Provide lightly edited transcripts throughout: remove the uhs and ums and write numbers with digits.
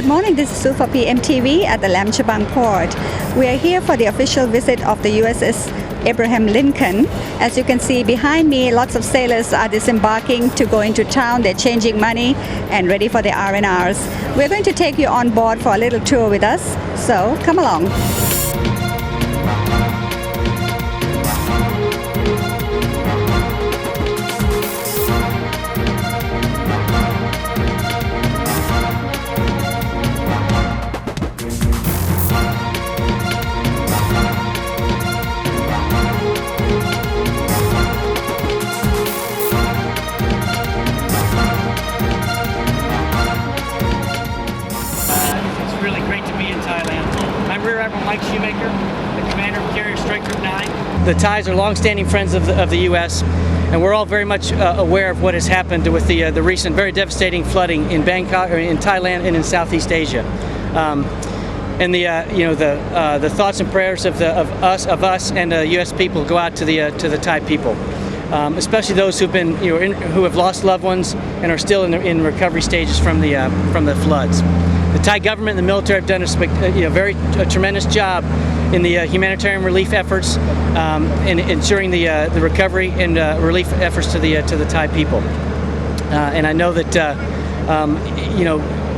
morning, this is Sue for PMTV at the Laem Chabang Port. We are here for the official visit of the USS Abraham Lincoln. As you can see behind me, lots of sailors are disembarking to go into town. They're changing money and ready for the R&Rs. We're going to take you on board for a little tour with us, so come along. Rear Admiral Mike Shoemaker, the commander of Carrier Strike Group 9. The Thais are long-standing friends of the U.S., and we're all very much aware of what has happened with the recent very devastating flooding in Bangkok, or in Thailand, and in Southeast Asia. And the thoughts and prayers of us and the U.S. people go out to the Thai people, especially those who've been who have lost loved ones and are still in recovery stages from the floods. The Thai government and the military have done a tremendous job in the humanitarian relief efforts and ensuring the recovery and relief efforts to the Thai people. And I know that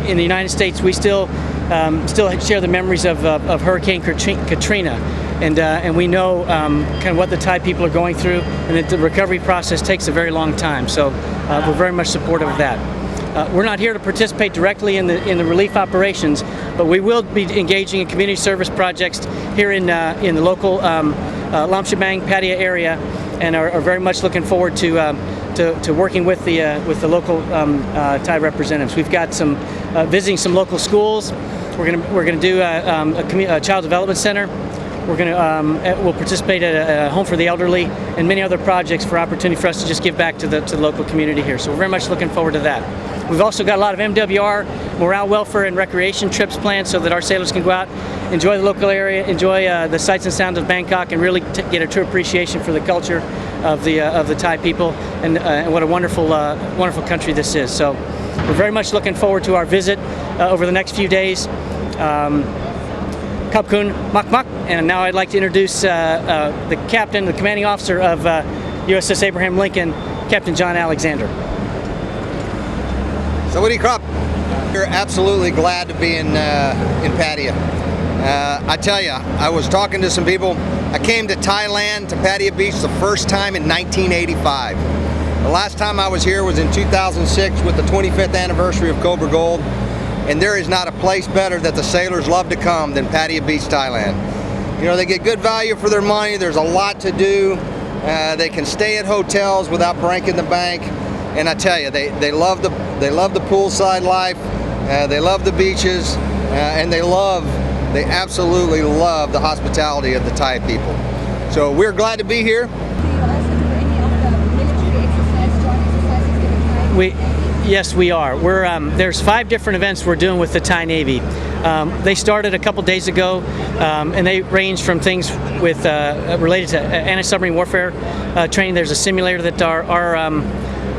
in the United States we still share the memories of Hurricane Katrina, and we know kind of what the Thai people are going through, and that the recovery process takes a very long time. So we're very much supportive of that. We're not here to participate directly in the relief operations, but we will be engaging in community service projects here in the local Laem Chabang Pattaya area, and are very much looking forward to working with the local Thai representatives. We've got some visiting some local schools. We're going to do a child development center. We'll participate at a home for the elderly and many other projects for opportunity for us to just give back to the local community here. So we're very much looking forward to that. We've also got a lot of MWR, morale, welfare, and recreation trips planned so that our sailors can go out, enjoy the local area, enjoy the sights and sounds of Bangkok, and really get a true appreciation for the culture of the Thai people and what a wonderful country this is. So we're very much looking forward to our visit over the next few days. Kapkun Mak Mak, and now I'd like to introduce the captain, the commanding officer of USS Abraham Lincoln, Captain John Alexander. Sawadee krap. We're absolutely glad to be in Pattaya. I tell you, I was talking to some people. I came to Thailand, to Pattaya Beach, the first time in 1985. The last time I was here was in 2006 with the 25th anniversary of Cobra Gold. And there is not a place better that the sailors love to come than Pattaya Beach, Thailand. You know, they get good value for their money. There's a lot to do. They can stay at hotels without breaking the bank. And I tell you, they love the poolside life. They love the beaches, and they absolutely love the hospitality of the Thai people. So we're glad to be here. Yes, we are. There's 5 different events we're doing with the Thai Navy. They started a couple days ago, and they range from things with related to anti-submarine warfare training. There's a simulator that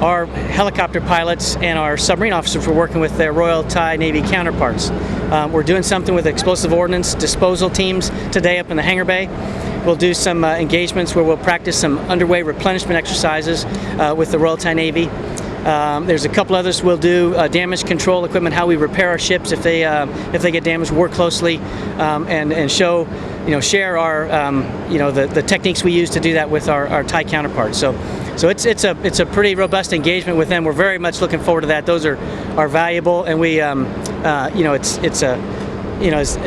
our helicopter pilots and our submarine officers were working with their Royal Thai Navy counterparts. We're doing something with explosive ordnance disposal teams today up in the Hangar Bay. We'll do some engagements where we'll practice some underway replenishment exercises with the Royal Thai Navy. There's a couple others we'll do, damage control equipment, how we repair our ships if they get damaged, work closely and share our the techniques we use to do that with our Thai counterparts. So it's a pretty robust engagement with them. We're very much looking forward to that. Those are valuable, and we as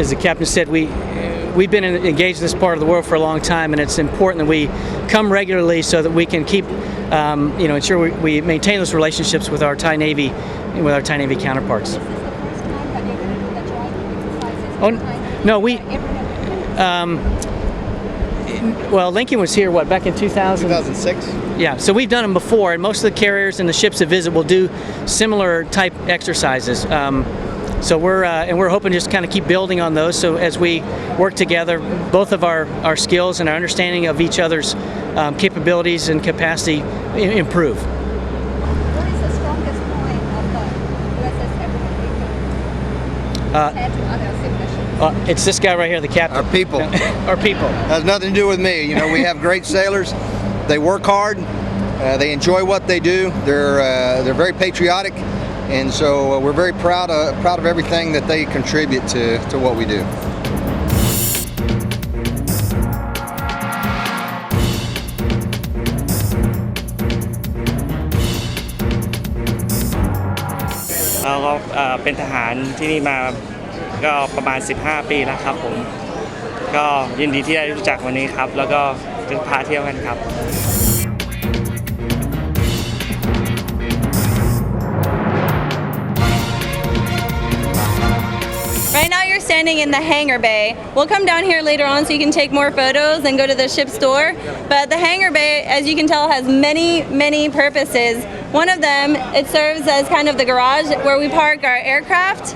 the captain said, we've been engaged in this part of the world for a long time, and it's important that we come regularly so that we can keep ensure we maintain those relationships with our Thai Navy and with our Thai Navy counterparts. Oh no, well, Lincoln was here, back in 2006? Yeah, so we've done them before, and most of the carriers and the ships that visit will do similar type exercises. So we're hoping to just kind of keep building on those. So as we work together, both of our skills and our understanding of each other's capabilities and capacity improve. What is the strongest point of the USS Abraham It's this guy right here, the captain. Our people. Our people. Has nothing to do with me. You know, we have great sailors. They work hard. They enjoy what they do. They're very patriotic, and so we're very proud of everything that they contribute to what we do.เราเป็นทหารที่นี่มาก็ประมาณ15 ปีแล้วครับผมก็ยินดีที่ได้รู้จักวันนี้ครับแล้วก็จะพาเที่ยวกันครับ Right now you're standing in the Hangar Bay. We'll come down here later on so you can take more photos and go to the ship's door. But the Hangar Bay, as you can tell, has many purposes. One of them, it serves as kind of the garage where we park our aircraft.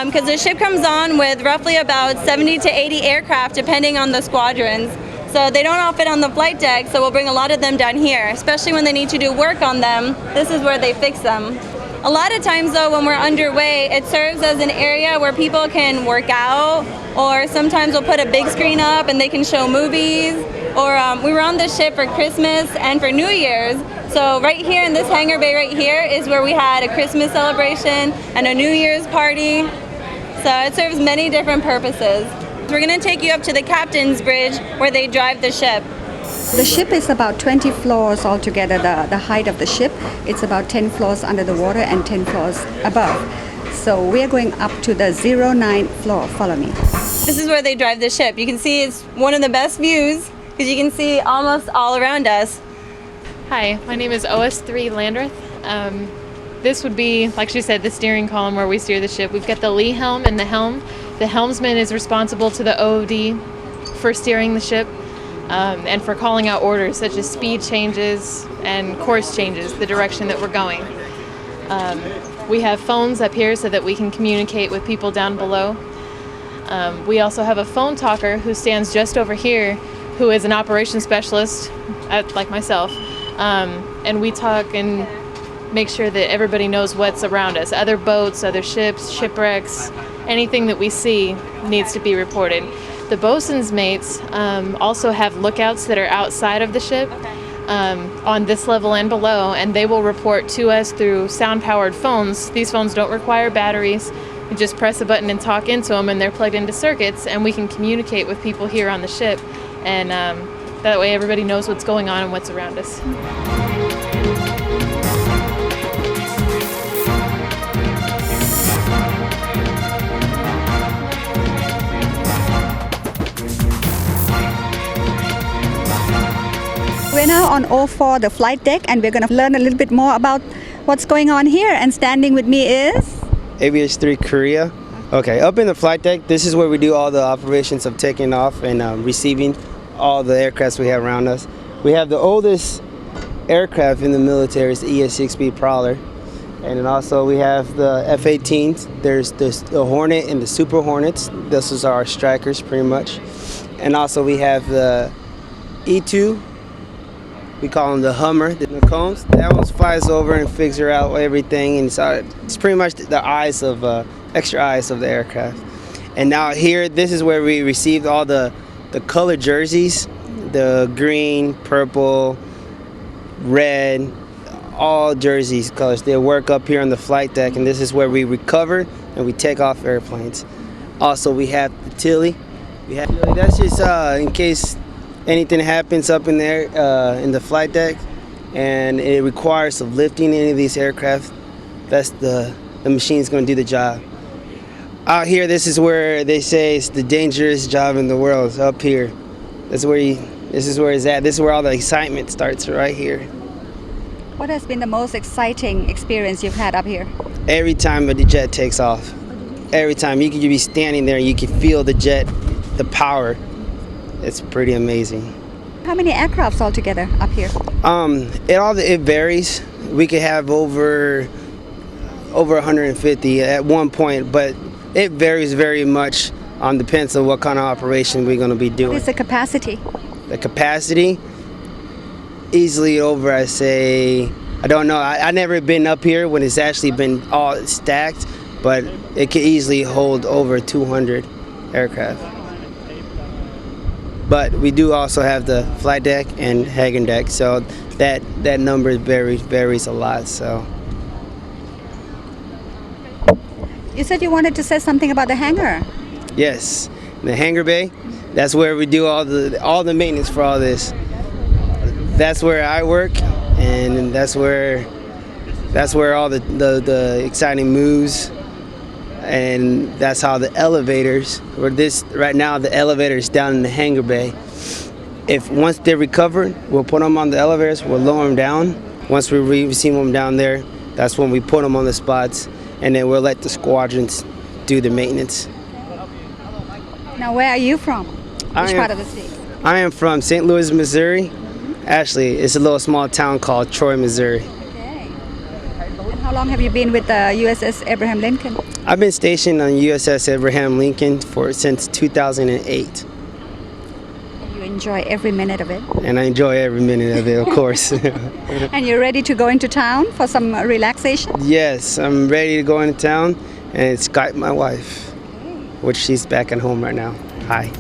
Because the ship comes on with roughly about 70 to 80 aircraft depending on the squadrons. So they don't all fit on the flight deck, so we'll bring a lot of them down here, especially when they need to do work on them. This is where they fix them. A lot of times though, when we're underway, it serves as an area where people can work out, or sometimes we'll put a big screen up and they can show movies. Or we were on this ship for Christmas and for New Year's. So right here in this Hangar Bay right here is where we had a Christmas celebration and a New Year's party. So it serves many different purposes. We're going to take you up to the captain's bridge where they drive the ship. The ship is about 20 floors altogether, the height of the ship. It's about 10 floors under the water and 10 floors above. So we are going up to the 09 floor. Follow me. This is where they drive the ship. You can see it's one of the best views because you can see almost all around us. Hi, my name is OS3 Landreth. This would be, like she said, the steering column where we steer the ship. We've got the lee helm and the helm. The helmsman is responsible to the OOD for steering the ship and for calling out orders such as speed changes and course changes, the direction that we're going. We have phones up here so that we can communicate with people down below. We also have a phone talker who stands just over here, who is an operations specialist, like myself. And we talk and make sure that everybody knows what's around us. Other boats, other ships, shipwrecks, anything that we see needs to be reported. The bosun's mates also have lookouts that are outside of the ship on this level and below, and they will report to us through sound-powered phones. These phones don't require batteries. You just press a button and talk into them, and they're plugged into circuits, and we can communicate with people here on the ship, and that way everybody knows what's going on and what's around us. We're now on O4, the flight deck, and we're going to learn a little bit more about what's going on here. And standing with me is AVH3 Korea. Okay, up in the flight deck, this is where we do all the operations of taking off and receiving all the aircrafts we have around us. We have the oldest aircraft in the military, it's the ES-6B Prowler. And then also we have the F-18s. There's the Hornet and the Super Hornets. Those are our strikers pretty much. And also we have the E-2. We call them the Hummer, the Combs. That one flies over and figures out everything, and it's pretty much the eyes of extra eyes of the aircraft. And now here, this is where we received all the color jerseys, the green, purple, red, all jerseys colors. They work up here on the flight deck, and this is where we recover and we take off airplanes. Also, we have the Tilly. That's just in case anything happens up in there in the flight deck and it requires of lifting any of these aircraft, that's the machine's going to do the job. Out here, this is where they say it's the dangerous job in the world, is up here. This is where it's at. This is where all the excitement starts, right here. what has been the most exciting experience you've had up here? Every time the jet takes off. Every time. You could be standing there and you can feel the jet, the power. It's pretty amazing. How many aircrafts altogether up here? It varies. We could have over 150 at one point, but it varies very much depends on what kind of operation we're going to be doing. What is the capacity? The capacity, easily over, I say, I don't know. I never been up here when it's actually been all stacked, but it could easily hold over 200 aircraft. But we do also have the flight deck and hangar deck, so that number varies a lot. So You said you wanted to say something about the hangar. yes, the hangar bay. That's where we do all the maintenance for all this. That's where I work, and that's where all the exciting moves, and that's how the elevators. Right now, the elevators down in the hangar bay. If once they're recovered, we'll put them on the elevators. We'll lower them down. Once we receive them down there, that's when we put them on the spots, and then we'll let the squadrons do the maintenance. Now, where are you from? Which part of the state? I am from St. Louis, Missouri. Actually, it's a little small town called Troy, Missouri. Okay. And how long have you been with the USS Abraham Lincoln? I've been stationed on USS Abraham Lincoln since 2008, And you enjoy every minute of it? and I enjoy every minute of it, of course. And you're ready to go into town for some relaxation? Yes, I'm ready to go into town and Skype my wife, which she's back at home right now. Hi.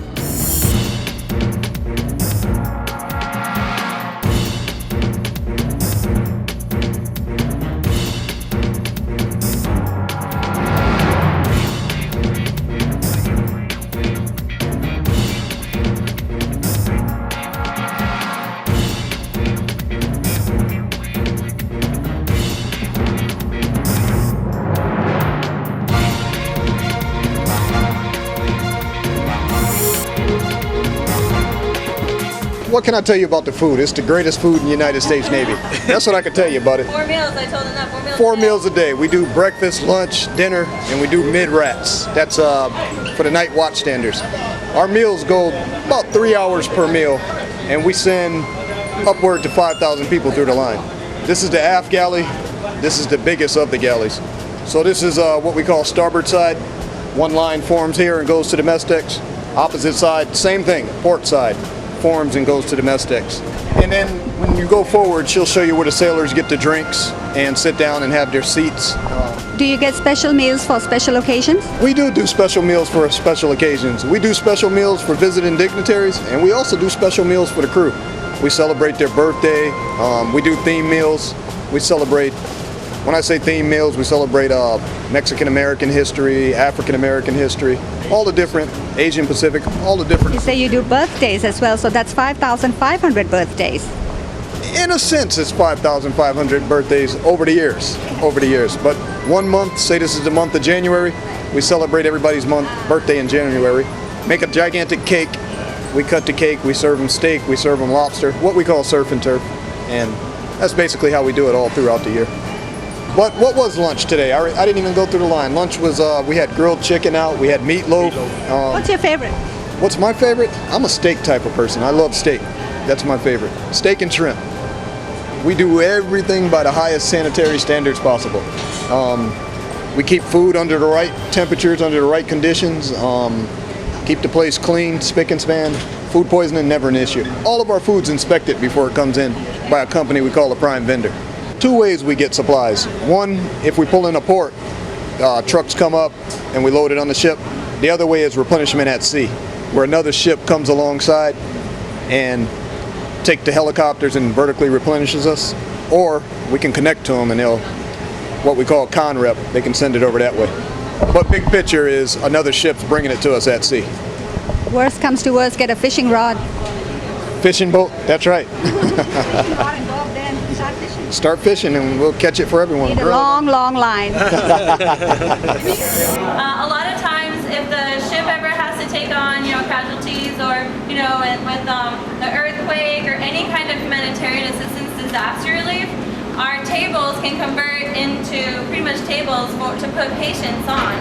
What can I tell you about the food? It's the greatest food in the United States Navy. That's what I can tell you about it. 4 meals, I told them that. 4 meals. 4 meals a day. We do breakfast, lunch, dinner, and we do mid-rats. That's for the night watch standers. Our meals go about 3 hours per meal, and we send upward to 5,000 people through the line. This is the aft galley. This is the biggest of the galleys. So this is what we call starboard side. One line forms here and goes to the mess decks. Opposite side, same thing, port side. Forms and goes to the mess decks. And then when you go forward, she'll show you where the sailors get the drinks and sit down and have their seats. Do you get special meals for special occasions? We do special meals for special occasions. We do special meals for visiting dignitaries, and we also do special meals for the crew. We celebrate their birthday. We do theme meals. We celebrate, when I say theme meals, we celebrate Mexican-American history, African-American history, all the different, Asian Pacific, all the different. You say you do birthdays as well, so that's 5,500 birthdays. In a sense, it's 5,500 birthdays over the years. But 1 month, say this is the month of January, we celebrate everybody's birthday in January. Make a gigantic cake. We cut the cake, we serve them steak, we serve them lobster, what we call surf and turf. And that's basically how we do it all throughout the year. But what was lunch today? I didn't even go through the line. Lunch was, we had grilled chicken out, we had meatloaf. What's your favorite? What's my favorite? I'm a steak type of person. I love steak. That's my favorite. Steak and shrimp. We do everything by the highest sanitary standards possible. We keep food under the right temperatures, under the right conditions. Keep the place clean, spick and span. Food poisoning, never an issue. All of our food's inspected before it comes in by a company we call a prime vendor. 2 ways we get supplies. One, if we pull in a port, trucks come up and we load it on the ship. The other way is replenishment at sea, where another ship comes alongside and take the helicopters and vertically replenishes us. Or we can connect to them and they'll, what we call con-rep, they can send it over that way. But big picture is another ship's bringing it to us at sea. Worst comes to worst, get a fishing rod. Fishing boat, that's right. Start fishing and we'll catch it for everyone. Need a long, long line. A lot of times, if the ship ever has to take on, casualties or, with the earthquake or any kind of humanitarian assistance, disaster relief, our tables can convert into pretty much tables to put patients on.